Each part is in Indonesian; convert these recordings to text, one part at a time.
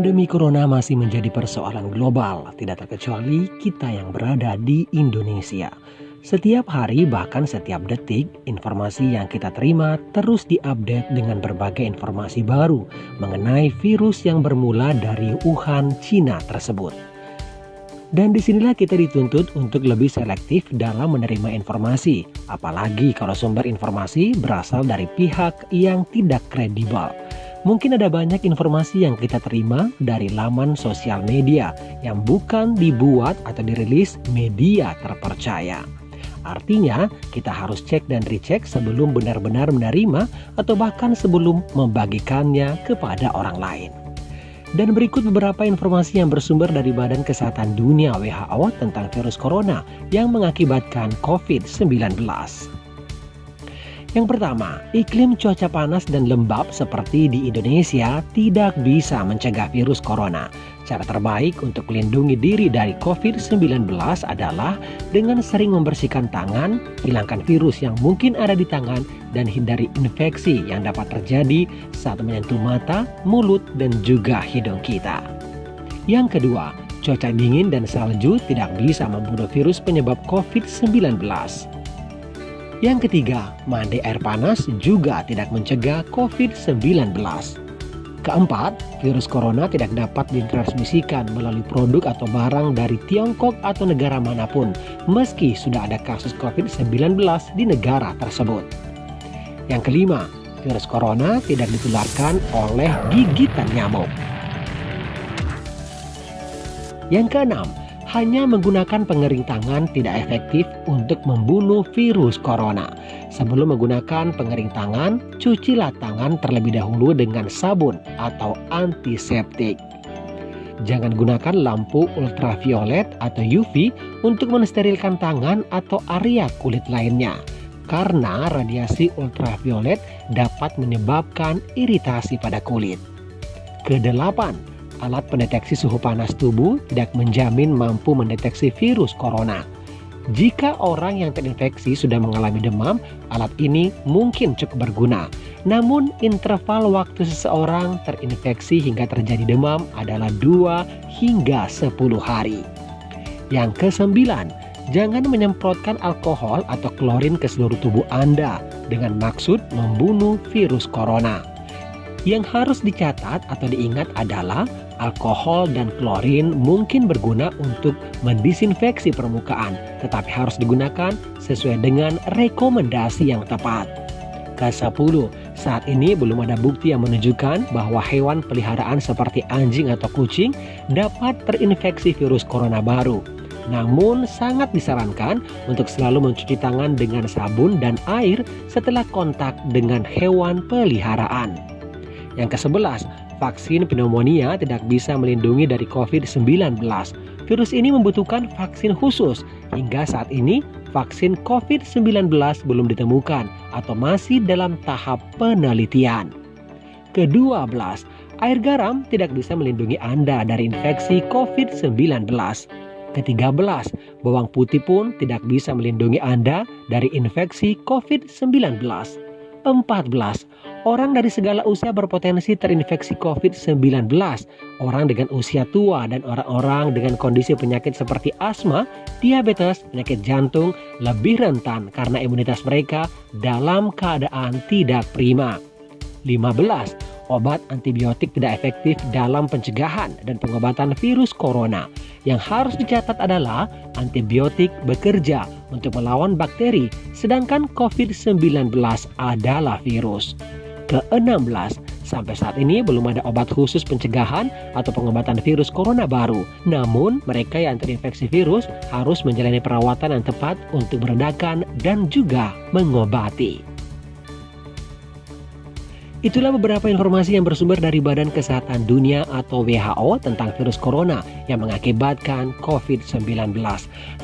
Pandemi corona masih menjadi persoalan global, tidak terkecuali kita yang berada di Indonesia. Setiap hari bahkan setiap detik, informasi yang kita terima terus diupdate dengan berbagai informasi baru mengenai virus yang bermula dari Wuhan, Cina tersebut. Dan disinilah kita dituntut untuk lebih selektif dalam menerima informasi, apalagi kalau sumber informasi berasal dari pihak yang tidak kredibel. Mungkin ada banyak informasi yang kita terima dari laman sosial media yang bukan dibuat atau dirilis media terpercaya. Artinya, kita harus cek dan recheck sebelum benar-benar menerima atau bahkan sebelum membagikannya kepada orang lain. Dan berikut beberapa informasi yang bersumber dari Badan Kesehatan Dunia WHO tentang virus corona yang mengakibatkan COVID-19. Yang pertama, iklim cuaca panas dan lembab seperti di Indonesia tidak bisa mencegah virus corona. Cara terbaik untuk melindungi diri dari COVID-19 adalah dengan sering membersihkan tangan, hilangkan virus yang mungkin ada di tangan, dan hindari infeksi yang dapat terjadi saat menyentuh mata, mulut, dan juga hidung kita. Yang kedua, cuaca dingin dan salju tidak bisa membunuh virus penyebab COVID-19. Yang ketiga, mandi air panas juga tidak mencegah COVID-19. Keempat, virus corona tidak dapat ditransmisikan melalui produk atau barang dari Tiongkok atau negara manapun, meski sudah ada kasus COVID-19 di negara tersebut. Yang kelima, virus corona tidak ditularkan oleh gigitan nyamuk. Yang keenam, hanya menggunakan pengering tangan tidak efektif untuk membunuh virus corona. Sebelum menggunakan pengering tangan, cucilah tangan terlebih dahulu dengan sabun atau antiseptik. Jangan gunakan lampu ultraviolet atau UV untuk mensterilkan tangan atau area kulit lainnya, karena radiasi ultraviolet dapat menyebabkan iritasi pada kulit. Kedelapan, alat pendeteksi suhu panas tubuh tidak menjamin mampu mendeteksi virus corona. Jika orang yang terinfeksi sudah mengalami demam, alat ini mungkin cukup berguna. Namun, interval waktu seseorang terinfeksi hingga terjadi demam adalah 2 hingga 10 hari. Yang kesembilan, jangan menyemprotkan alkohol atau klorin ke seluruh tubuh Anda dengan maksud membunuh virus corona. Yang harus dicatat atau diingat adalah alkohol dan klorin mungkin berguna untuk mendisinfeksi permukaan, tetapi harus digunakan sesuai dengan rekomendasi yang tepat. Ke-10, saat ini belum ada bukti yang menunjukkan bahwa hewan peliharaan seperti anjing atau kucing dapat terinfeksi virus corona baru. Namun sangat disarankan untuk selalu mencuci tangan dengan sabun dan air setelah kontak dengan hewan peliharaan. Yang ke-11, vaksin pneumonia tidak bisa melindungi dari COVID-19. Virus ini membutuhkan vaksin khusus. Hingga saat ini, vaksin COVID-19 belum ditemukan atau masih dalam tahap penelitian. Ke-12, air garam tidak bisa melindungi Anda dari infeksi COVID-19. Ke-13, bawang putih pun tidak bisa melindungi Anda dari infeksi COVID-19. 14. Orang dari segala usia berpotensi terinfeksi COVID-19. Orang dengan usia tua dan orang-orang dengan kondisi penyakit seperti asma, diabetes, penyakit jantung lebih rentan karena imunitas mereka dalam keadaan tidak prima. 15. Obat antibiotik tidak efektif dalam pencegahan dan pengobatan virus corona. Yang harus dicatat adalah antibiotik bekerja untuk melawan bakteri, sedangkan COVID-19 adalah virus. Ke-16, sampai saat ini belum ada obat khusus pencegahan atau pengobatan virus corona baru. Namun, mereka yang terinfeksi virus harus menjalani perawatan yang tepat untuk meredakan dan juga mengobati. Itulah beberapa informasi yang bersumber dari Badan Kesehatan Dunia atau WHO tentang virus corona yang mengakibatkan COVID-19.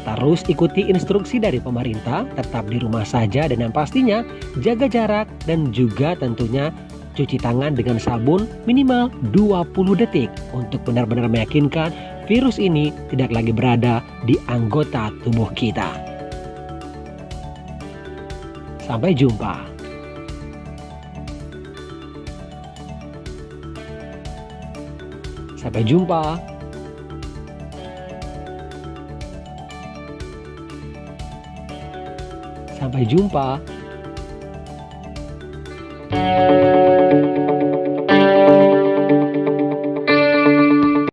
Terus ikuti instruksi dari pemerintah, tetap di rumah saja dan yang pastinya jaga jarak dan juga tentunya cuci tangan dengan sabun minimal 20 detik untuk benar-benar meyakinkan virus ini tidak lagi berada di anggota tubuh kita. Sampai jumpa. Sampai jumpa. Sampai jumpa.